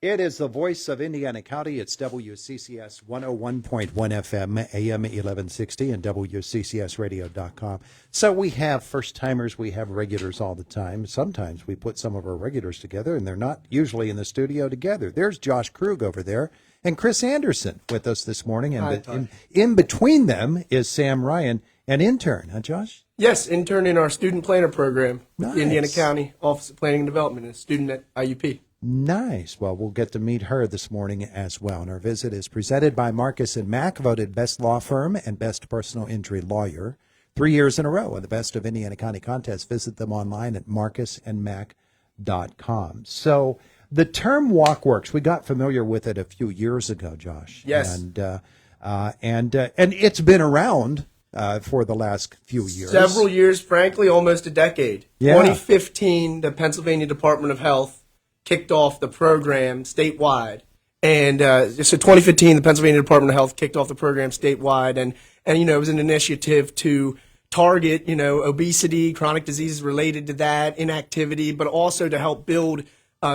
It is the voice of Indiana County. It's WCCS 101.1 FM, AM 1160, and WCCSradio.com. So we have first-timers, we have regulars all the time. Sometimes we put some of our regulars together, and they're not usually in the studio together. There's Josh Krug over there, and Chris Anderson with us this morning. And in between them is Sam Ryan, an intern, huh, Josh? Yes, intern in our student planner program with the Indiana Nice. County Office of Planning and Development, and a student at IUP. Nice. Well, we'll get to meet her this morning as well. And our visit is presented by Marcus and Mack, voted best law firm and best personal injury lawyer 3 years in a row in the Best of Indiana County contest. Visit them online at marcusandmack.com. So the term Walkworlks, we got familiar with it a few years ago, Josh. Yes. And it's been around for the last few years. Several years, frankly, almost a decade. Yeah. 2015, the Pennsylvania Department of Health kicked off the program statewide. And so 2015, the Pennsylvania Department of Health kicked off the program statewide. And it was an initiative to target, obesity, chronic diseases related to that, inactivity, but also to help build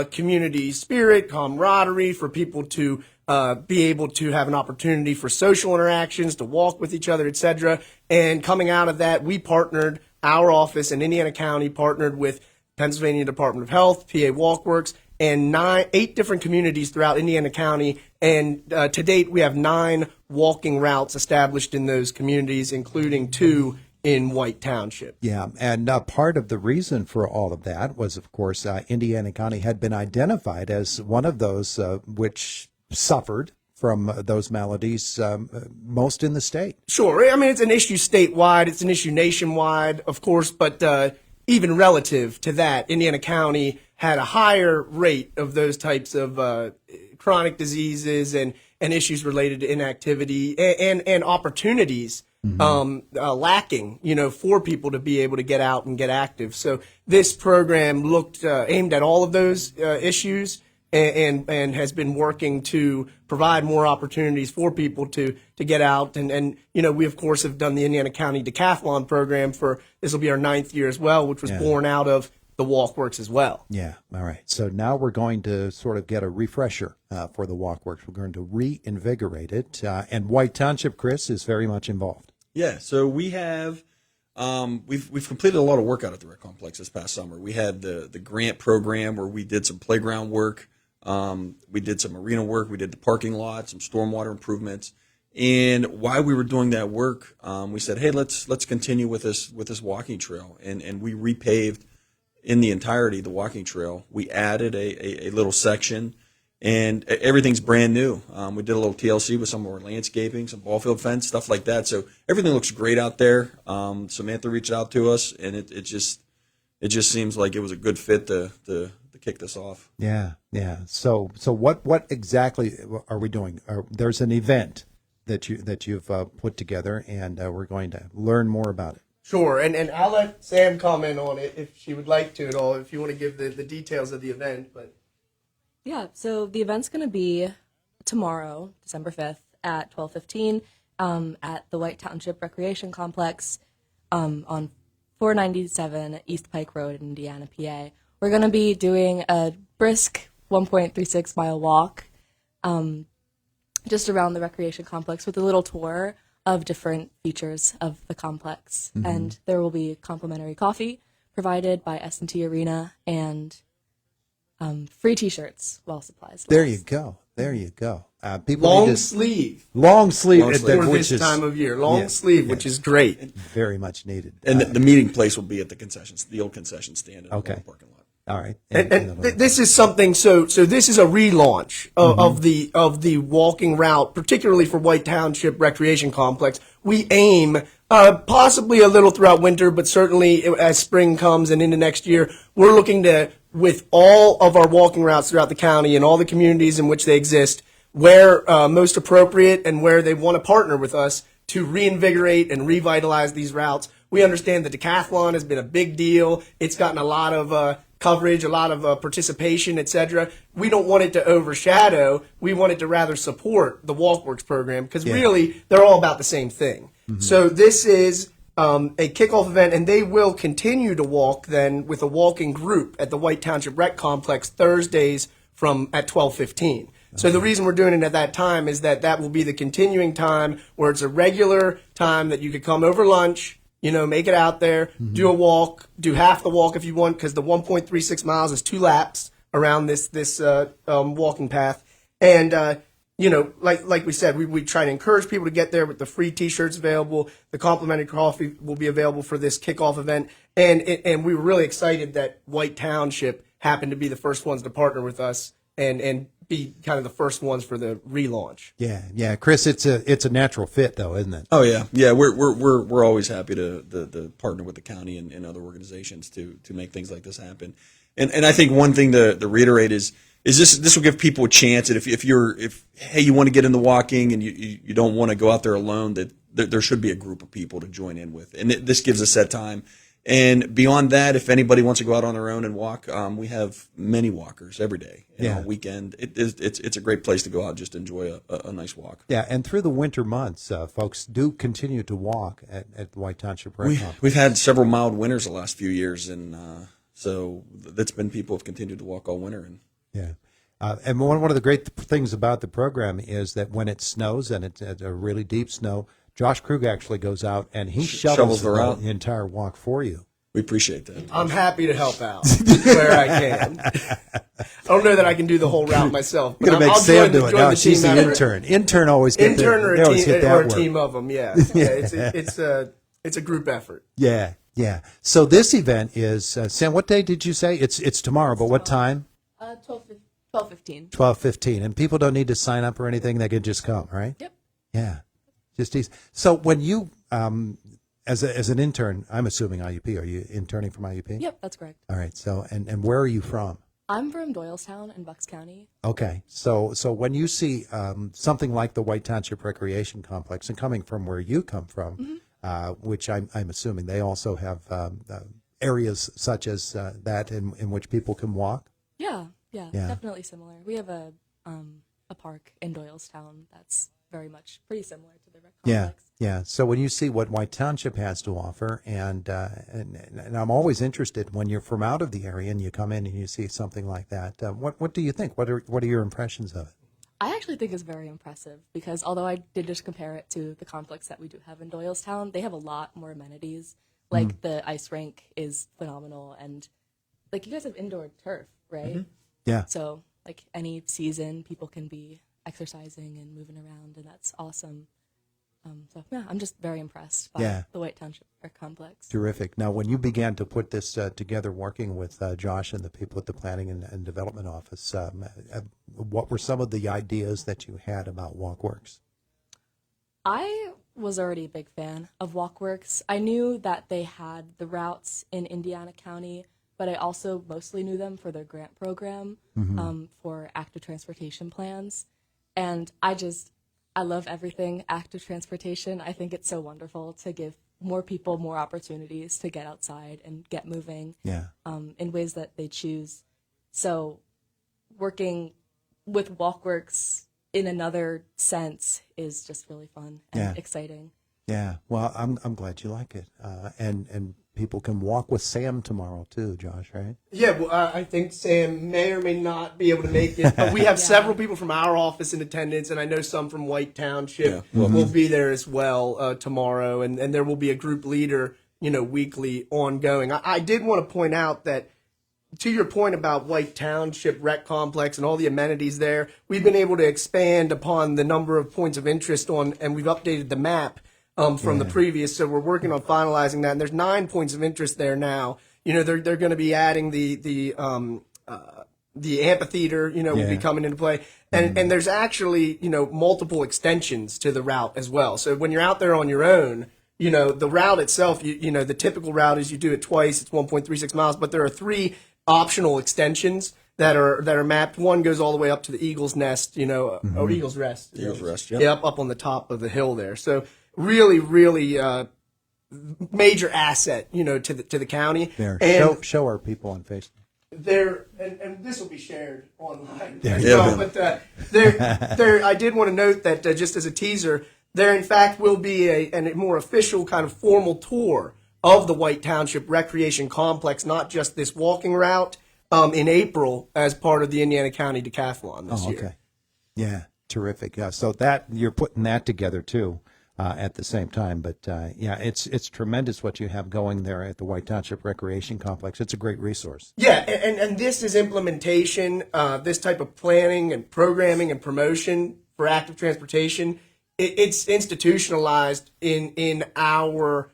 community spirit, camaraderie, for people to be able to have an opportunity for social interactions, to walk with each other, et cetera. And coming out of that, our office in Indiana County partnered with Pennsylvania Department of Health, PA Walkworlks, and 8 different communities throughout Indiana County. And to date, we have 9 walking routes established in those communities, including 2 in White Township. Yeah, and part of the reason for all of that was, of course, Indiana County had been identified as one of those which suffered from those maladies most in the state. Sure. I mean, it's an issue statewide. It's an issue nationwide, of course, but even relative to that, Indiana County had a higher rate of those types of chronic diseases and issues related to inactivity and opportunities lacking, for people to be able to get out and get active. So this program aimed at all of those issues and has been working to provide more opportunities for people to get out. And we, of course, have done the Indiana County Decathlon program this will be our 9th year as well, which was born out of the Walkworlks as well. Yeah. All right. So now we're going to sort of get a refresher for the Walkworlks. We're going to reinvigorate it. And White Township, Chris, is very much involved. Yeah. So we have we've completed a lot of work out at the rec complex this past summer. We had the grant program where we did some playground work. We did some arena work. We did the parking lot, some stormwater improvements. And while we were doing that work, we said, hey, let's continue with this walking trail. And we repaved in the entirety the walking trail. We added a little section, and everything's brand new. We did a little TLC with some of our landscaping, some ball field fence, stuff like that. So everything looks great out there. Samantha reached out to us, and it just seems like it was a good fit to kick this off. Yeah. So what exactly are we doing? There's an event that you've put together, and we're going to learn more about it. Sure, and I'll let Sam comment on it if she would like to at all, if you want to give the details of the event. But yeah, so the event's going to be tomorrow, December 5th at 12:15 at the White Township Recreation Complex on 497 East Pike Road in Indiana, PA. We're going to be doing a brisk 1.36 mile walk just around the recreation complex with a little tour of different features of the complex. Mm-hmm. And there will be complimentary coffee provided by S&T Arena and free T-shirts while supplies last. There you go. People long sleeve. For this time of year. Long sleeve, which is great. Very much needed. And the meeting place will be at the old concession stand in the parking lot. All right. And this is something, so this is a relaunch of the walking route, particularly for White Township Recreation Complex. We aim, possibly a little throughout winter, but certainly as spring comes and into next year, we're looking to, with all of our walking routes throughout the county and all the communities in which they exist, where most appropriate and where they want to partner with us to reinvigorate and revitalize these routes. We understand the decathlon has been a big deal. It's gotten a lot of coverage, a lot of participation, etc. We don't want it to overshadow. We want it to rather support the Walkworlks program because really they're all about the same thing. Mm-hmm. So this is a kickoff event, and they will continue to walk then with a walking group at the White Township Rec Complex Thursdays from at 12:15. So the reason we're doing it at that time is that will be the continuing time where it's a regular time that you could come over lunch, make it out there, do a walk, do half the walk if you want, because the 1.36 miles is 2 laps around this walking path. And, like we said, we try to encourage people to get there with the free T-shirts available. The complimentary coffee will be available for this kickoff event. And we were really excited that White Township happened to be the first ones to partner with us and be kind of the first ones for the relaunch. Yeah. Chris, it's a natural fit, though, isn't it? Oh yeah. We're always happy to partner with the county and other organizations to make things like this happen. And I think one thing to reiterate is this will give people a chance that if you want to get into walking and you don't want to go out there alone, that there should be a group of people to join in with, and this gives us that time. And beyond that, if anybody wants to go out on their own and walk, we have many walkers every day. And on weekend, it's a great place to go out and just enjoy a nice walk. Yeah, and through the winter months, folks do continue to walk at the White Township Rec Complex. We've had several mild winters the last few years, and so that's been people have continued to walk all winter. And and one of the great things about the program is that when it snows and it's a really deep snow, Josh Krug actually goes out and he shovels the entire walk for you. We appreciate that. I'm happy to help out where I can. I don't know that I can do the whole route myself. You're going to make Sam do it. No, she's the intern. Intern always gets intern or a team of them, yeah. It's a group effort. Yeah. So this event is, Sam, what day did you say? It's tomorrow, but what time? 12:15. 12:15. And people don't need to sign up or anything. They can just come, right? Yep. Yeah. Just easy. So when you, as an intern, I'm assuming IUP. Are you interning from IUP? Yep, that's correct. All right. So and where are you from? I'm from Doylestown in Bucks County. Okay. So when you see something like the White Township Recreation Complex, and coming from where you come from, which I'm assuming they also have areas such as that in which people can walk. Yeah, definitely similar. We have a park in Doylestown that's very much pretty similar to the rec complex. Yeah. So when you see what White Township has to offer, and I'm always interested when you're from out of the area and you come in and you see something like that. What do you think? What are your impressions of it? I actually think it's very impressive because although I did just compare it to the complex that we do have in Doylestown, they have a lot more amenities. Like the ice rink is phenomenal, and like you guys have indoor turf, right? Yeah. So like any season, people can be exercising and moving around, and that's awesome. So yeah, I'm just very impressed by the White Township Rec Complex. Terrific. Now, when you began to put this together, working with Josh and the people at the Planning and Development Office, what were some of the ideas that you had about Walkworlks? I was already a big fan of Walkworlks. I knew that they had the routes in Indiana County, but I also mostly knew them for their grant program for active transportation plans. And I love everything active transportation. I think it's so wonderful to give more people more opportunities to get outside and get moving in ways that they choose. So working with Walkworlks in another sense is just really fun and exciting. Yeah, well, I'm glad you like it, and people can walk with Sam tomorrow too, Josh, right? Yeah, well, I think Sam may or may not be able to make it, but we have several people from our office in attendance, and I know some from White Township will be there as well tomorrow, and there will be a group leader, weekly ongoing. I did want to point out that, to your point about White Township Rec Complex and all the amenities there, we've been able to expand upon the number of points of interest and we've updated the map from the previous, so we're working on finalizing that. And there's 9 points of interest there now. They're going to be adding the amphitheater. Will be coming into play, and there's actually multiple extensions to the route as well. So when you're out there on your own, the route itself, the typical route is you do it twice. It's 1.36 miles, but there are 3 optional extensions that are mapped. One goes all the way up to the Eagle's Nest, or Eagle's Rest. Eagle's Rest, up on the top of the hill there. So really, really major asset, to the county. There, and show our people on Facebook. There, and this will be shared online. There, but there, I did want to note that just as a teaser, there in fact will be a more official kind of formal tour of the White Township Recreation Complex, not just this walking route, in April as part of the Indiana County Decathlon this year. Okay. Yeah, terrific. So that you're putting that together too at the same time. But yeah, it's tremendous what you have going there at the White Township Recreation Complex. It's a great resource. Yeah, and this is implementation, this type of planning and programming and promotion for active transportation. It's institutionalized in our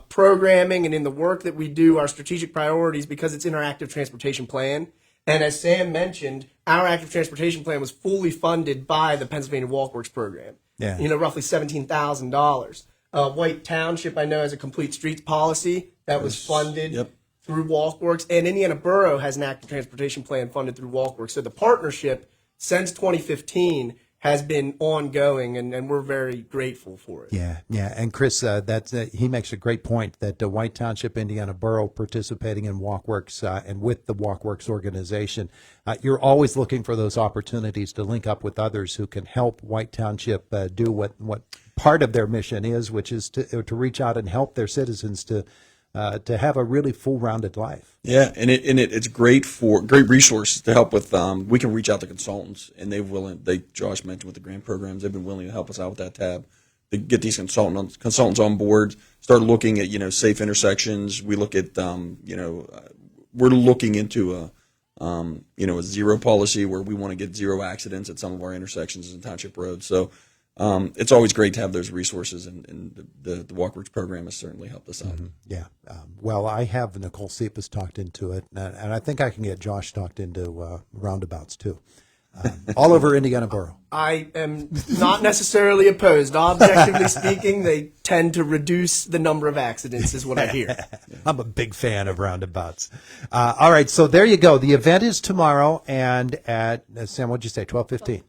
programming and in the work that we do, our strategic priorities, because it's in our active transportation plan. And as Sam mentioned, our active transportation plan was fully funded by the Pennsylvania Walkworks program. Yeah. Roughly $17,000. White Township, I know, has a complete streets policy that was funded through Walkworks. And Indiana Borough has an active transportation plan funded through Walkworks. So the partnership since 2015 has been ongoing, and we're very grateful for it. Yeah, yeah. And Chris, he makes a great point that the White Township, Indiana Borough participating in Walkworks and with the Walkworks organization, you're always looking for those opportunities to link up with others who can help White Township do what part of their mission is, which is to reach out and help their citizens to have a really full-rounded life. Yeah, and it's great resources to help with. We can reach out to consultants, and Josh mentioned with the grant programs, they've been willing to help us out with that tab. To get these consultants on board, start looking at safe intersections. We look at we're looking into a zero policy where we want to get zero accidents at some of our intersections and township roads. So it's always great to have those resources, and the Walkworks program has certainly helped us out. Mm-hmm. Yeah. Well, I have Nicole Cepas talked into it, and I think I can get Josh talked into roundabouts too. All over Indiana Borough. I am not necessarily opposed. Objectively speaking, they tend to reduce the number of accidents, is what I hear. I'm a big fan of roundabouts. All right, so there you go. The event is tomorrow, and at Sam, what'd you say? 12:15.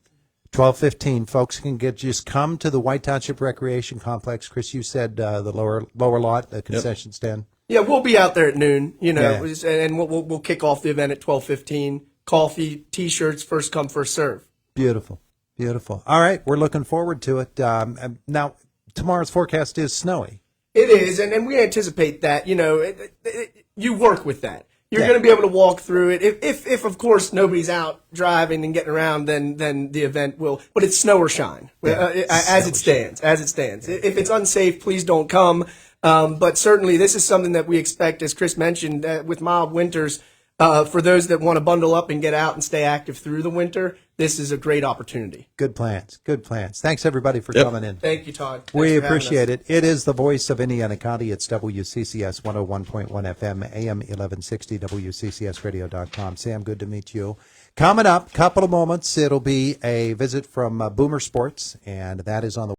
12:15, folks can just come to the White Township Recreation Complex. Chris, you said the lower lot, the concession stand. Yeah, we'll be out there at noon, Yeah. and we'll kick off the event at 12:15. Coffee, T-shirts, first come, first serve. Beautiful, beautiful. All right, we're looking forward to it. Now, tomorrow's forecast is snowy. It is, and we anticipate that. You work with that. You're Yeah. going to be able to walk through it. If of course nobody's out driving and getting around, then the event will. But it's snow or shine, as it stands. As it stands. If it's unsafe, please don't come. But certainly, this is something that we expect, as Chris mentioned, with mild winters. For those that want to bundle up and get out and stay active through the winter, this is a great opportunity. Good plans. Good plans. Thanks, everybody, for coming in. Thank you, Todd. Thanks We for having appreciate us. it. It is the voice of Indiana County. It's WCCS 101.1 FM, AM 1160, WCCSradio.com. Sam, good to meet you. Coming up, couple of moments, it'll be a visit from Boomer Sports, and that is on the